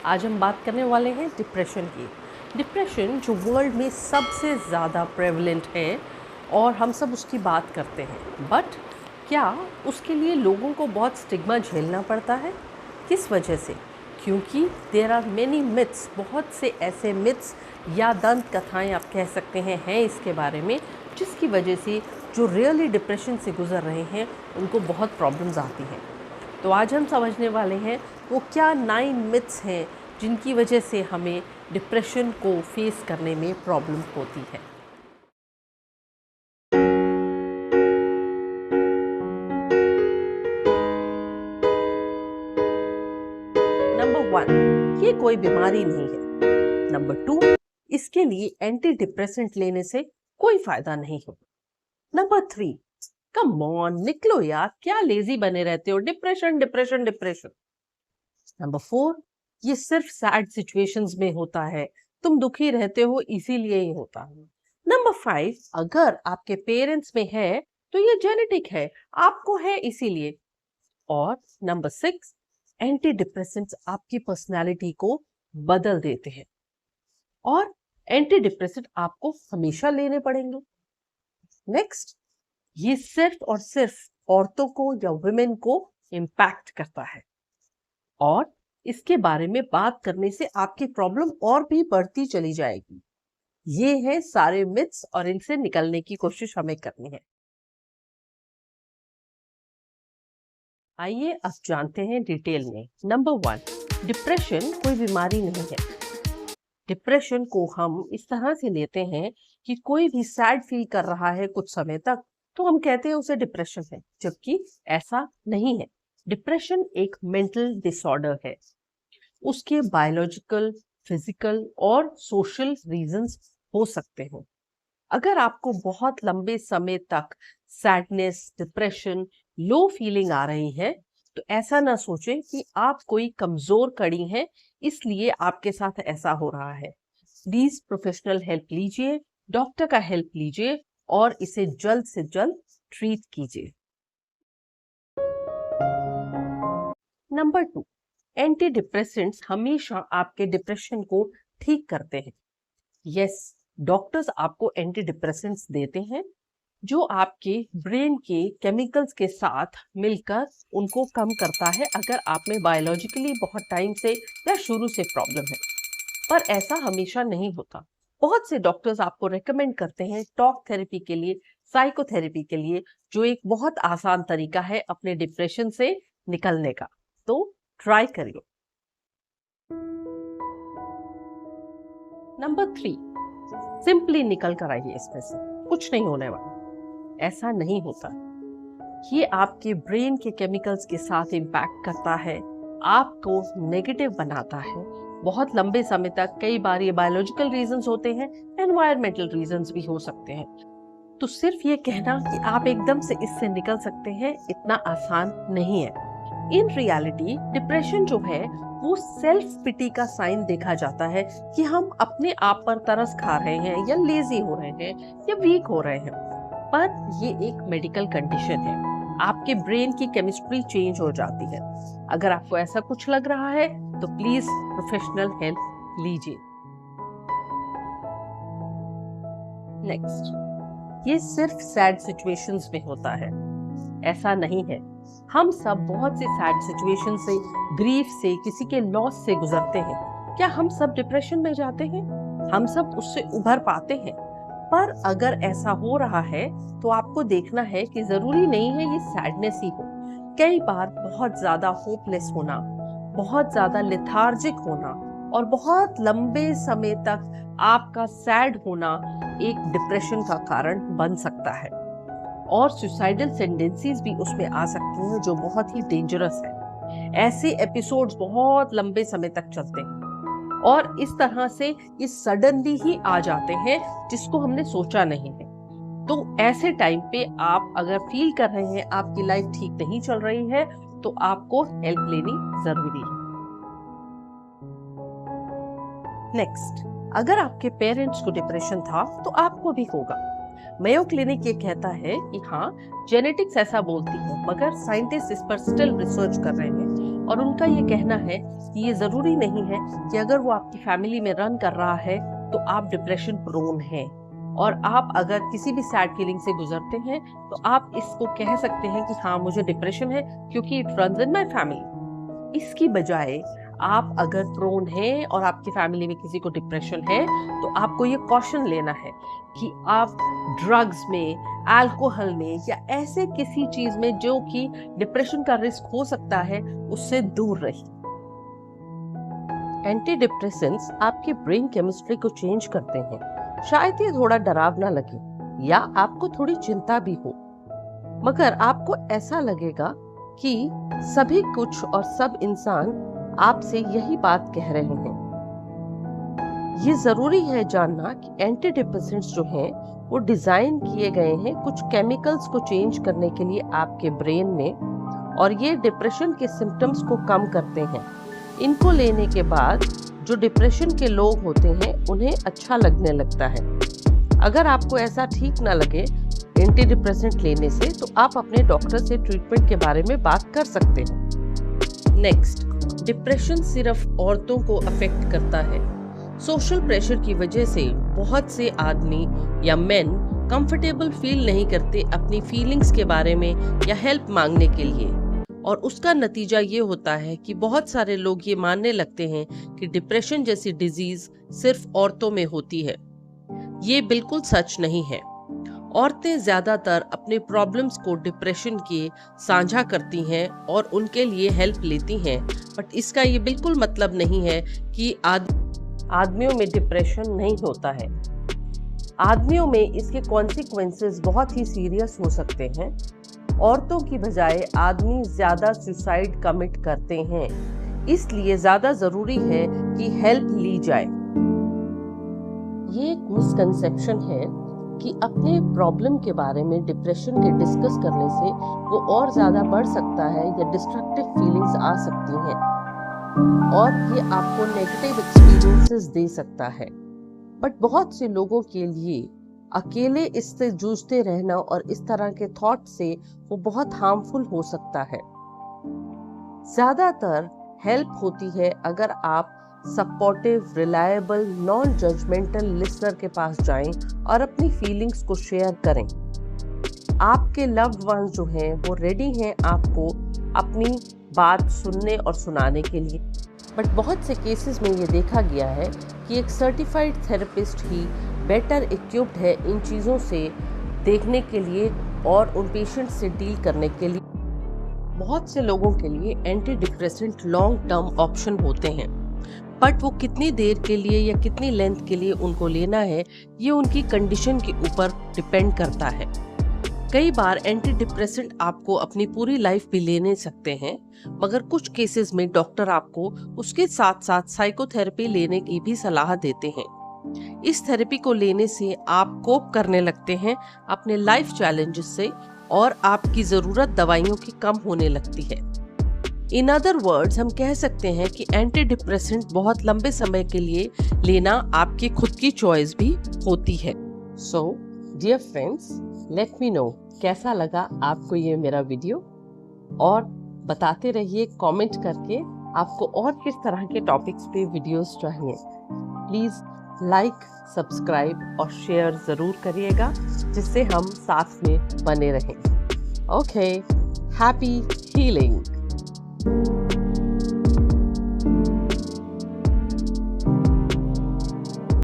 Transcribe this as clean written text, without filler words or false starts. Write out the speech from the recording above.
आज हम बात करने वाले हैं डिप्रेशन की। डिप्रेशन जो वर्ल्ड में सबसे ज़्यादा प्रेवलेंट है और हम सब उसकी बात करते हैं, बट क्या उसके लिए लोगों को बहुत स्टिग्मा झेलना पड़ता है? किस वजह से? क्योंकि देयर आर मेनी मिथ्स, बहुत से ऐसे मिथ्स या दंत कथाएं आप कह सकते हैं इसके बारे में, जिसकी वजह से जो रियली डिप्रेशन से गुजर रहे हैं उनको बहुत प्रॉब्लम्स आती हैं। तो आज हम समझने वाले हैं वो क्या 9 मिथ्स हैं जिनकी वजह से हमें डिप्रेशन को फेस करने में प्रॉब्लम होती है। नंबर 1, ये कोई बीमारी नहीं है। नंबर 2, इसके लिए एंटी डिप्रेसेंट लेने से कोई फायदा नहीं हो। नंबर 3, कम ऑन निकलो यार, क्या लेजी बने रहते हो, डिप्रेशन डिप्रेशन डिप्रेशन। नंबर 4, ये सिर्फ सैड सिचुएशंस में होता है, तुम दुखी रहते हो इसीलिए ही होता है। नंबर 5, अगर आपके पेरेंट्स में है तो ये जेनेटिक है, आपको है इसीलिए। और नंबर 6, एंटी डिप्रेसेंट्स आपकी पर्सनालिटी को बदल देते हैं और एंटी डिप्रेसेंट आपको हमेशा लेने पड़ेंगे। नेक्स्ट, ये सिर्फ और सिर्फ औरतों को या वुमेन को इम्पैक्ट करता है और इसके बारे में बात करने से आपकी प्रॉब्लम और भी बढ़ती चली जाएगी। ये है सारे मिथ्स और इनसे निकलने की कोशिश हमें करनी है। आइए अब जानते हैं डिटेल में। नंबर 1, डिप्रेशन कोई बीमारी नहीं है। डिप्रेशन को हम इस तरह से लेते हैं कि कोई भी सैड फील कर रहा है कुछ समय तक तो हम कहते हैं उसे डिप्रेशन है, जबकि ऐसा नहीं है। डिप्रेशन एक मेंटल डिसऑर्डर है। उसके बायोलॉजिकल, फिजिकल और सोशल रीजंस हो सकते हैं। अगर आपको बहुत लंबे समय तक सैडनेस, डिप्रेशन, लो फीलिंग आ रही है तो ऐसा ना सोचें कि आप कोई कमजोर कड़ी हैं इसलिए आपके साथ ऐसा हो रहा है। प्लीज प्रोफेशनल हेल्प लीजिए, डॉक्टर का हेल्प लीजिए और इसे जल्द से जल्द ट्रीट कीजिए। नंबर 2, एंटी डिप्रेसेंट्स हमेशा आपके डिप्रेशन को ठीक करते हैं। यस, डॉक्टर्स आपको एंटी डिप्रेसेंट्स देते हैं जो आपके ब्रेन के केमिकल्स के साथ मिलकर उनको कम करता है अगर आप में बायोलॉजिकली बहुत टाइम से या शुरू से प्रॉब्लम है। पर ऐसा हमेशा नहीं होता। बहुत से डॉक्टर्स आपको रेकमेंड करते हैं टॉक थेरेपी के लिए, साइकोथेरेपी के लिए, जो एक बहुत आसान तरीका है अपने डिप्रेशन से निकलने का। तो ट्राई करिए। नंबर 3, सिंपली निकल कर आइए इसमें से, कुछ नहीं होने वाला। ऐसा नहीं होता। ये आपके ब्रेन के केमिकल्स के साथ इंपैक्ट करता है, आपको नेगेटिव बनाता है बहुत लंबे समय तक। कई बार ये बायोलॉजिकल रीजंस होते हैं, एनवायरमेंटल रीजंस भी हो सकते हैं। तो सिर्फ ये कहना कि आप एकदम से इससे निकल सकते हैं इतना आसान नहीं है। इन रियलिटी डिप्रेशन जो है वो सेल्फ पिटी का साइन देखा जाता है कि हम अपने आप पर तरस खा रहे हैं या लेजी हो रहे हैं या वीक हो रहे हैं। पर ये एक मेडिकल कंडीशन है, आपके ब्रेन की केमिस्ट्री चेंज हो जाती है। अगर आपको ऐसा कुछ लग रहा है तो प्लीज प्रोफेशनल हेल्प लीजिए। नेक्स्ट, ये सिर्फ सैड सिचुएशंस में होता है, ऐसा नहीं है। हम सब बहुत से सैड सिचुएशन से, ग्रीफ से, किसी के लॉस से गुजरते हैं। क्या हम सब डिप्रेशन में जाते हैं? हम सब उससे उभर पाते हैं। पर अगर ऐसा हो रहा है तो आपको देखना है कि जरूरी नहीं है ये सैडनेस ही हो। कई बार बहुत ज्यादा होपलेस होना, बहुत ज्यादा लेथार्जिक होना और बहुत लंबे समय तक आपका सैड होना एक डिप्रेशन का कारण बन सकता है। और सुसाइडल टेंडेंसीज भी उसमें आ सकती हैं जो बहुत ही डेंजरस है। ऐसे एपिसोड्स बहुत लंबे समय तक चलते हैं और इस तरह से ये सडनली ही आ जाते हैं जिसको हमने सोचा नहीं है। तो ऐसे टाइम पे आप अगर फील कर रहे हैं आपकी लाइफ ठीक नहीं चल रही है तो आपको हेल्प लेनी जरूरी है। नेक्स्ट, अगर आपके पेरेंट्स को डिप्रेशन था तो आपको भी होगा। मेयो क्लिनिक ये कहता है कि हाँ, जेनेटिक्स ऐसा बोलती है, मगर साइंटिस्ट इस पर स्टिल रिसर्च कर रहे हैं और उनका ये कहना है कि ये ज़रूरी नहीं है कि अगर वो आपकी फैमिली में रन कर रहा है तो आप डिप्रेशन प्रोन हैं, और आप अगर किसी भी सैड फीलिंग से गुजरते हैं तो आप इसको कह सकते हैं कि हाँ मुझे डिप्रेशन है क्योंकि it runs in my family. इसकी बजाय आप अगर प्रोन हैं और आपकी फैमिली में किसी को डिप्रेशन है तो आपको ये कॉशन लेना है कि आप ड्रग्स में, अल्कोहल में या ऐसे किसी चीज में जो कि डिप्रेशन का रिस्क हो सकता है उससे दूर रहिए। एंटी आपके ब्रेन केमिस्ट्री को चेंज करते हैं। शायद ये थोड़ा डरावना लगे या आपको थोड़ी चिंता भी हो, मगर आपको ऐसा लगेगा कि सभी कुछ और सब इंसान आपसे यही बात कह रहे हैं। ये जरूरी है जानना कि एंटी डिप्रेसेंट्स जो हैं वो डिजाइन किए गए हैं कुछ केमिकल्स को चेंज करने के लिए आपके ब्रेन में, और ये डिप्रेशन के सिम्टम्स को कम करते हैं। इनको लेने के बाद जो डिप्रेशन के लोग होते हैं उन्हें अच्छा लगने लगता है। अगर आपको ऐसा ठीक ना लगे एंटी डिप्रेसेंट लेने से तो आप अपने डॉक्टर से ट्रीटमेंट के बारे में बात कर सकते हैं। नेक्स्ट, डिप्रेशन सिर्फ औरतों को अफेक्ट करता है। सोशल प्रेशर की वजह से बहुत से आदमी या मेन कंफर्टेबल फील नहीं करते अपनी फीलिंग्स के बारे में या हेल्प मांगने के लिए, और उसका नतीजा ये होता है कि बहुत सारे लोग ये मानने लगते हैं कि डिप्रेशन जैसी डिजीज सिर्फ औरतों में होती है। ये बिल्कुल सच नहीं है। औरतें ज्यादातर अपने प्रॉब्लम्स को डिप्रेशन के साझा करती हैं और उनके लिए हेल्प लेती हैं, बट इसका ये बिल्कुल मतलब नहीं है कि आदमियों में डिप्रेशन नहीं होता है। आदमियों में इसके कॉन्सिक्वेंसेस बहुत ही सीरियस हो सकते हैं। औरतों की बजाय आदमी ज्यादा सुसाइड कमिट करते हैं, इसलिए ज्यादा जरूरी है कि हेल्प ली जाए। ये एक मिसकंसेप्शन है कि अपने प्रॉब्लम के बारे में डिप्रेशन के डिस्कस करने से वो और ज्यादा बढ़ सकता है या डिस्ट्रक्टिव फीलिंग्स आ सकती हैं और ये आपको नेगेटिव एक्सपीरियंसेस दे सकता है। बट बहुत से लोगों के लिए अकेले इससे जूझते रहना और इस तरह के थॉट से वो बहुत हार्मफुल हो सकता है। ज्यादातर हेल्प होती है अगर आप supportive, reliable, non judgmental listener के पास जाएं और अपनी फीलिंग्स को शेयर करें। आपके लव्ड वंस जो हैं वो रेडी हैं आपको अपनी बात सुनने और सुनाने के लिए। बट बहुत से केसेस में ये देखा गया है कि एक सर्टिफाइड थेरेपिस्ट ही बेटर इक्विप्ड है इन चीज़ों से देखने के लिए और उन पेशेंट से डील करने के लिए। बहुत से लोगों के लिए anti depressant long term option होते हैं, बट वो कितनी देर के लिए या कितनी लेंथ के लिए उनको लेना है ये उनकी कंडीशन के ऊपर डिपेंड करता है। कई बार एंटी डिप्रेसेंट आपको अपनी पूरी लाइफ भी लेने सकते हैं, मगर कुछ केसेस में डॉक्टर आपको उसके साथ साथ साइकोथेरेपी लेने की भी सलाह देते हैं। इस थेरेपी को लेने से आप कोप करने लगते हैं अपने लाइफ चैलेंजेस से और आपकी जरूरत दवाइयों की कम होने लगती है। इन अदर वर्ड्स हम कह सकते हैं कि एंटी डिप्रेसेंट बहुत लंबे समय के लिए लेना आपकी खुद की चॉइस भी होती है। So dear friends, let me know कैसा लगा आपको ये मेरा वीडियो, और बताते रहिए कमेंट करके आपको और किस तरह के टॉपिक्स पे वीडियोस चाहिए। प्लीज लाइक, सब्सक्राइब और शेयर जरूर करिएगा जिससे हम साथ में बने रहें। Okay, happy healing.